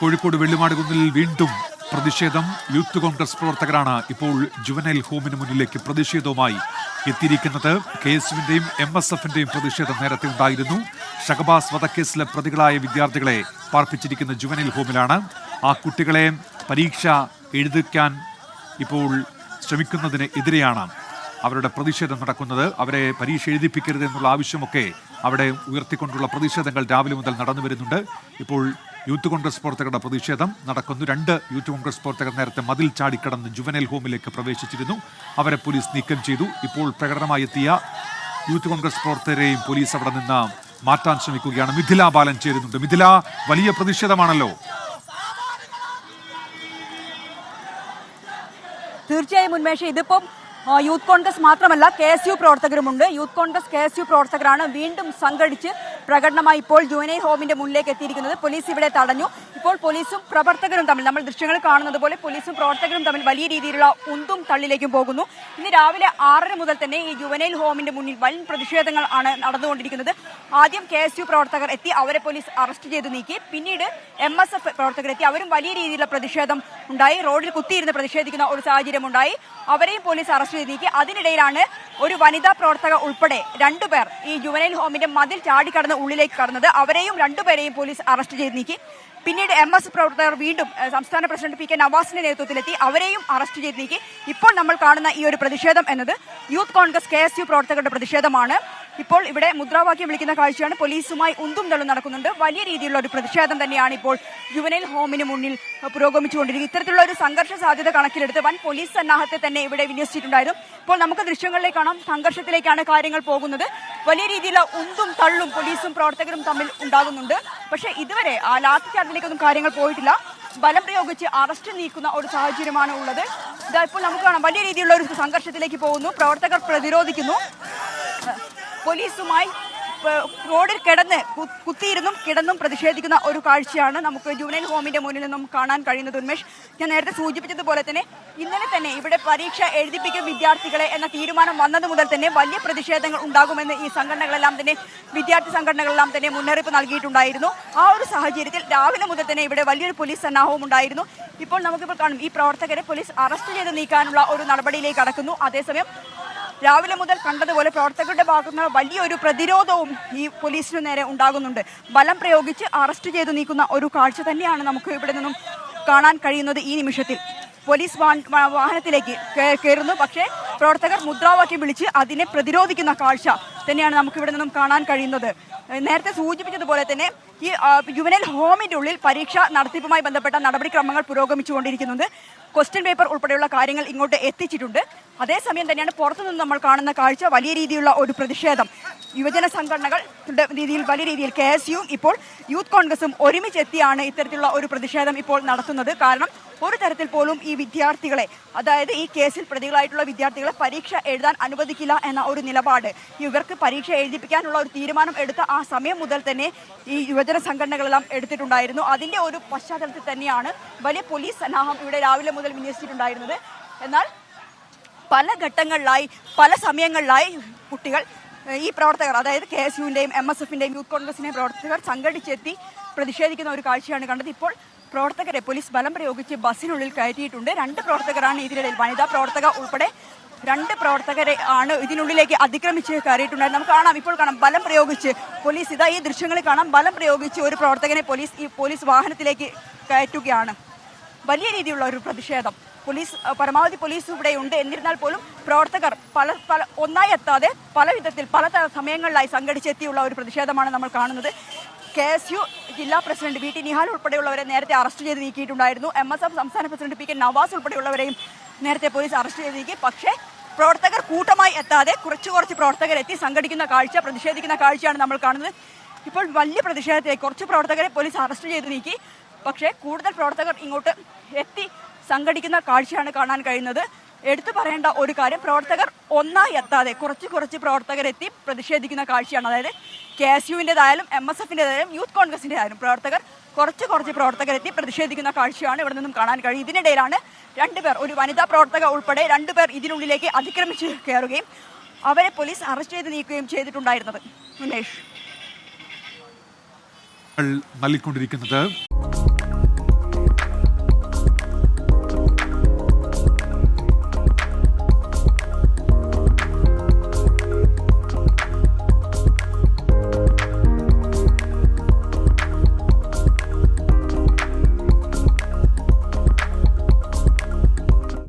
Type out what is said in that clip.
കോഴിക്കോട് വെള്ളിമാടുകുന്നിൽ വീണ്ടും പ്രതിഷേധം. യൂത്ത് കോൺഗ്രസ് പ്രവർത്തകരാണ് ഇപ്പോൾ ജുവനൈൽ ഹോമിന് മുന്നിലേക്ക് പ്രതിഷേധവുമായി എത്തിയിരിക്കുന്നത്. KSUവിന്റെയും MSFന്റെയും പ്രതിഷേധം നേരത്തെ ഉണ്ടായിരുന്നു. ഷഹബാസ് വധക്കേസിലെ പ്രതികളായ വിദ്യാർത്ഥികളെ പാർപ്പിച്ചിരിക്കുന്ന ജുവനൈൽ ഹോമിലാണ്. ആ കുട്ടികളെ പരീക്ഷ എഴുതിക്കാൻ ഇപ്പോൾ ശ്രമിക്കുന്നതിന് എതിരെയാണ് അവരുടെ പ്രതിഷേധം നടക്കുന്നത്. അവരെ പരീക്ഷ എഴുതിപ്പിക്കരുത് എന്നുള്ള ആവശ്യമൊക്കെ അവിടെ ഉയർത്തിക്കൊണ്ടുള്ള പ്രതിഷേധങ്ങൾ രാവിലെ മുതൽ നടന്നു വരുന്നുണ്ട്. ഇപ്പോൾ യൂത്ത് കോൺഗ്രസ് പ്രവർത്തകരുടെ പ്രതിഷേധം നടക്കുന്നു. 2 യൂത്ത് കോൺഗ്രസ് പ്രവർത്തകർ നേരത്തെ മതിൽ ചാടിക്കടന്ന് ജുവനൈൽ ഹോമിലേക്ക് പ്രവേശിച്ചിരുന്നു. അവരെ പോലീസ് നീക്കം ചെയ്തു. ഇപ്പോൾ പ്രകടനമായി എത്തിയ യൂത്ത് കോൺഗ്രസ് പ്രവർത്തകരെയും പോലീസ് അവിടെ നിന്ന് മാറ്റാൻ ശ്രമിക്കുകയാണ്. മിഥില ബാലൻ ചേരുന്നുണ്ട്. മിഥില, വലിയ പ്രതിഷേധമാണല്ലോ. തീർച്ചയായും ഉന്മേഷ്, ഇതിപ്പം യൂത്ത് കോൺഗ്രസ് മാത്രമല്ല KSU പ്രവർത്തകരുമുണ്ട്. യൂത്ത് കോൺഗ്രസ് KSU പ്രവർത്തകരാണ് വീണ്ടും സംഘടിച്ച് പ്രകടനമായി ഇപ്പോൾ ജുവനൈൽ ഹോമിന്റെ മുന്നിലേക്ക് എത്തിയിരിക്കുന്നത്. പോലീസ് ഇവിടെ തടഞ്ഞു. ഇപ്പോൾ പോലീസും പ്രവർത്തകരും തമ്മിൽ, നമ്മൾ ദൃശ്യങ്ങൾ കാണുന്നത് പോലെ പോലീസും പ്രവർത്തകരും തമ്മിൽ വലിയ രീതിയിലുള്ള ഉന്തും തള്ളിലേക്കും പോകുന്നു. ഇന്ന് രാവിലെ 6:30 മുതൽ തന്നെ ഈ ജുവനൈൽ ഹോമിന്റെ മുന്നിൽ വൻ പ്രതിഷേധങ്ങൾ ആണ് നടന്നുകൊണ്ടിരിക്കുന്നത്. ആദ്യം KSU പ്രവർത്തകർ എത്തി, അവരെ പോലീസ് അറസ്റ്റ് ചെയ്ത് നീക്കി. പിന്നീട് MSF പ്രവർത്തകർ എത്തി, അവരും വലിയ രീതിയിലുള്ള പ്രതിഷേധം ഉണ്ടായി. റോഡിൽ കുത്തിയിരുന്ന് പ്രതിഷേധിക്കുന്ന ഒരു സാഹചര്യം ഉണ്ടായി. അവരെയും പോലീസ് അറസ്റ്റ് ചെയ്ത് നീക്കി. അതിനിടയിലാണ് ഒരു വനിതാ പ്രവർത്തക ഉൾപ്പെടെ 2 പേർ ഈ ജുവനൈൽ ഹോമിന്റെ മതിൽ ചാടിക്കടന്ന് ഉള്ളിലേക്ക് കടന്നത്. അവരെയും 2 പേരെയും പോലീസ് അറസ്റ്റ് ചെയ്ത് നീക്കി. പിന്നീട് MS പ്രവർത്തകർ വീണ്ടും സംസ്ഥാന പ്രസിഡന്റ് PK നവാസിന്റെ നേതൃത്വത്തിലെത്തി, അവരെയും അറസ്റ്റ് ചെയ്ത് നീക്കി. ഇപ്പോൾ നമ്മൾ കാണുന്ന ഈ ഒരു പ്രതിഷേധം എന്നത് യൂത്ത് കോൺഗ്രസ് KSU പ്രവർത്തകരുടെ പ്രതിഷേധമാണ്. ഇപ്പോൾ ഇവിടെ മുദ്രാവാക്യം വിളിക്കുന്ന കാഴ്ചയാണ്. പോലീസുമായി ഉന്തും തള്ളും നടക്കുന്നുണ്ട്. വലിയ രീതിയിലുള്ള ഒരു പ്രതിഷേധം തന്നെയാണ് ഇപ്പോൾ ജുവനൈൽ ഹോമിന് മുന്നിൽ പുരോഗമിച്ചുകൊണ്ടിരിക്കുന്നത്. ഇത്തരത്തിലുള്ള ഒരു സംഘർഷ സാധ്യത കണക്കിലെടുത്ത് വൻ പോലീസ് സന്നാഹത്തെ തന്നെ ഇവിടെ വിന്യസിച്ചിട്ടുണ്ടായിരുന്നു. ഇപ്പോൾ നമുക്ക് ദൃശ്യങ്ങളിലേക്ക് കാണാം, സംഘർഷത്തിലേക്കാണ് കാര്യങ്ങൾ പോകുന്നത്. വലിയ രീതിയിലുള്ള ഉന്തും തള്ളും പോലീസും പ്രവർത്തകരും തമ്മിൽ ഉണ്ടാകുന്നുണ്ട്. പക്ഷേ ഇതുവരെ ആ ലാത്തിച്ചാർജിലേക്കൊന്നും കാര്യങ്ങൾ പോയിട്ടില്ല. ബലം പ്രയോഗിച്ച് അറസ്റ്റ് നീക്കുന്ന ഒരു സാഹചര്യമാണ് ഉള്ളത്. ഇതാ ഇപ്പോൾ നമുക്ക് കാണാം, വലിയ രീതിയിലുള്ള ഒരു സംഘർഷത്തിലേക്ക് പോകുന്നു. പ്രവർത്തകർ പ്രതിരോധിക്കുന്നു. പോലീസുമായി റോഡിൽ കുത്തിയിരുന്നും കിടന്നും പ്രതിഷേധിക്കുന്ന ഒരു കാഴ്ചയാണ് നമുക്ക് ജുവനൈൽ ഹോമിന്റെ മുന്നിൽ നിന്നും കാണാൻ കഴിയുന്നത്. ഉന്മേഷ്, ഞാൻ നേരത്തെ സൂചിപ്പിച്ചതുപോലെ തന്നെ ഇന്നലെ തന്നെ ഇവിടെ പരീക്ഷ എഴുതിപ്പിക്കും വിദ്യാർത്ഥികളെ എന്ന തീരുമാനം വന്നത് മുതൽ തന്നെ വലിയ പ്രതിഷേധങ്ങൾ ഉണ്ടാകുമെന്ന് ഈ സംഘടനകളെല്ലാം തന്നെ, വിദ്യാർത്ഥി സംഘടനകളെല്ലാം തന്നെ മുന്നറിയിപ്പ് നൽകിയിട്ടുണ്ടായിരുന്നു. ആ ഒരു സാഹചര്യത്തിൽ രാവിലെ മുതൽ തന്നെ ഇവിടെ വലിയൊരു പോലീസ് സന്നാഹവും ഉണ്ടായിരുന്നു. ഇപ്പോൾ നമുക്കിപ്പോൾ കാണും, ഈ പ്രവർത്തകരെ പോലീസ് അറസ്റ്റ് ചെയ്ത് നീക്കാനുള്ള ഒരു നടപടിയിലേക്ക് കടക്കുന്നു. അതേസമയം രാവിലെ മുതൽ കണ്ടതുപോലെ പ്രവർത്തകരുടെ ഭാഗത്തുനിന്ന് വലിയൊരു പ്രതിരോധവും ഈ പോലീസിനു നേരെ ഉണ്ടാകുന്നുണ്ട്. ബലം പ്രയോഗിച്ച് അറസ്റ്റ് ചെയ്ത് നീക്കുന്ന ഒരു കാഴ്ച തന്നെയാണ് നമുക്ക് ഇവിടെ നിന്നും കാണാൻ കഴിയുന്നത്. ഈ നിമിഷത്തിൽ പോലീസ് വാഹനത്തിലേക്ക് കയറുന്നു, പക്ഷേ പ്രവർത്തകർ മുദ്രാവാക്യം വിളിച്ച് അതിനെ പ്രതിരോധിക്കുന്ന കാഴ്ച തന്നെയാണ് നമുക്കിവിടെ നിന്നും കാണാൻ കഴിയുന്നത്. നേരത്തെ സൂചിപ്പിച്ചതുപോലെ തന്നെ ഈ ജുവനൈൽ ഹോമിന്റെ ഉള്ളിൽ പരീക്ഷ നടത്തിപ്പുമായി ബന്ധപ്പെട്ട നടപടിക്രമങ്ങൾ പുരോഗമിച്ചുകൊണ്ടിരിക്കുന്നുണ്ട്. ക്വസ്റ്റ്യൻ പേപ്പർ ഉൾപ്പെടെയുള്ള കാര്യങ്ങൾ ഇങ്ങോട്ട് എത്തിച്ചിട്ടുണ്ട്. അതേസമയം തന്നെയാണ് പുറത്തുനിന്ന് നമ്മൾ കാണുന്ന കാഴ്ച, വലിയ രീതിയിലുള്ള ഒരു പ്രതിഷേധം. യുവജന സംഘടനകൾ രീതിയിൽ വലിയ രീതിയിൽ KSUവും ഇപ്പോൾ യൂത്ത് കോൺഗ്രസും ഒരുമിച്ചെത്തിയാണ് ഇത്തരത്തിലുള്ള ഒരു പ്രതിഷേധം ഇപ്പോൾ നടത്തുന്നത്. കാരണം ഒരു തരത്തിൽ പോലും ഈ വിദ്യാർത്ഥികളെ, അതായത് ഈ കേസിൽ പ്രതികളായിട്ടുള്ള വിദ്യാർത്ഥികളെ പരീക്ഷ എഴുതാൻ അനുവദിക്കില്ല എന്ന ഒരു നിലപാട്, ഇവർക്ക് പരീക്ഷ എഴുതിപ്പിക്കാനുള്ള ഒരു തീരുമാനം എടുത്ത ആ സമയം മുതൽ തന്നെ ഈ യുവജന സംഘടനകളെല്ലാം എടുത്തിട്ടുണ്ടായിരുന്നു. അതിൻ്റെ ഒരു പശ്ചാത്തലത്തിൽ തന്നെയാണ് വലിയ പോലീസ് സന്നാഹം ഇവിടെ രാവിലെ മുതൽ വിന്യസിച്ചിട്ടുണ്ടായിരുന്നത്. എന്നാൽ പല ഘട്ടങ്ങളിലായി, പല സമയങ്ങളിലായി കുട്ടികൾ, ഈ പ്രവർത്തകർ, അതായത് KSUവിൻ്റെയും MSFൻ്റെയും യൂത്ത് കോൺഗ്രസിൻ്റെയും പ്രവർത്തകർ സംഘടിച്ചെത്തി പ്രതിഷേധിക്കുന്ന ഒരു കാഴ്ചയാണ് കണ്ടത്. ഇപ്പോൾ പ്രവർത്തകരെ പോലീസ് ബലം പ്രയോഗിച്ച് ബസ്സിനുള്ളിൽ കയറ്റിയിട്ടുണ്ട്. 2 പ്രവർത്തകരാണ് ഇതിനിടയിൽ, വനിതാ പ്രവർത്തക ഉൾപ്പെടെ 2 പ്രവർത്തകരെ ആണ് ഇതിനുള്ളിലേക്ക് അതിക്രമിച്ച് കയറിയിട്ടുണ്ടായത്. നമുക്ക് കാണാം, ഇപ്പോൾ കാണാം, ബലം പ്രയോഗിച്ച് പോലീസ്, ഇതാ ഈ ദൃശ്യങ്ങളിൽ കാണാം, ബലം പ്രയോഗിച്ച് ഒരു പ്രവർത്തകനെ പോലീസ് വാഹനത്തിലേക്ക് കയറ്റുകയാണ്. വലിയ രീതിയിലുള്ള ഒരു പ്രതിഷേധം. പരമാവധി പോലീസ് ഇവിടെയുണ്ട്. എന്നിരുന്നാൽ പോലും പ്രവർത്തകർ ഒന്നായി എത്താതെ പല വിധത്തിൽ പല സമയങ്ങളിലായി സംഘടിച്ചെത്തിയുള്ള ഒരു പ്രതിഷേധമാണ് നമ്മൾ കാണുന്നത്. KSU ജില്ലാ പ്രസിഡന്റ് VT നിഹാൽ ഉൾപ്പെടെയുള്ളവരെ നേരത്തെ അറസ്റ്റ് ചെയ്ത് നീക്കിയിട്ടുണ്ടായിരുന്നു. MSF സംസ്ഥാന പ്രസിഡന്റ് PK നവാസ് ഉൾപ്പെടെയുള്ളവരെയും നേരത്തെ പോലീസ് അറസ്റ്റ് ചെയ്ത് നീക്കി. പക്ഷേ പ്രവർത്തകർ കൂട്ടമായി എത്താതെ കുറച്ച് പ്രവർത്തകരെത്തി സംഘടിക്കുന്ന കാഴ്ച, പ്രതിഷേധിക്കുന്ന കാഴ്ചയാണ് നമ്മൾ കാണുന്നത്. ഇപ്പോൾ വലിയ പ്രതിഷേധത്തിലേക്ക് കുറച്ച് പ്രവർത്തകരെ പോലീസ് അറസ്റ്റ് ചെയ്ത് നീക്കി. പക്ഷേ കൂടുതൽ പ്രവർത്തകർ ഇങ്ങോട്ട് എത്തി സംഘടിക്കുന്ന കാഴ്ചയാണ് കാണാൻ കഴിയുന്നത്. എടുത്തു പറയേണ്ട ഒരു കാര്യം, പ്രവർത്തകർ ഒന്നായി എത്താതെ കുറച്ച് പ്രവർത്തകരെത്തി പ്രതിഷേധിക്കുന്ന കാഴ്ചയാണ്. അതായത് KSUവിൻ്റെതായാലും MSFൻ്റെതായാലും യൂത്ത് കോൺഗ്രസിൻ്റെതായാലും കുറച്ച് പ്രവർത്തകരെത്തി പ്രതിഷേധിക്കുന്ന കാഴ്ചയാണ് ഇവിടെ നിന്നും കാണാൻ കഴിയും. ഇതിനിടയിലാണ് 2 പേർ, ഒരു വനിതാ പ്രവർത്തക ഉൾപ്പെടെ 2 പേർ ഇതിനുള്ളിലേക്ക് അതിക്രമിച്ച് കയറുകയും അവരെ പോലീസ് അറസ്റ്റ് ചെയ്ത് നീക്കുകയും ചെയ്തിട്ടുണ്ടായിരുന്നത്. ഉമേഷ് നൽകിക്കൊണ്ടിരിക്കുന്നത്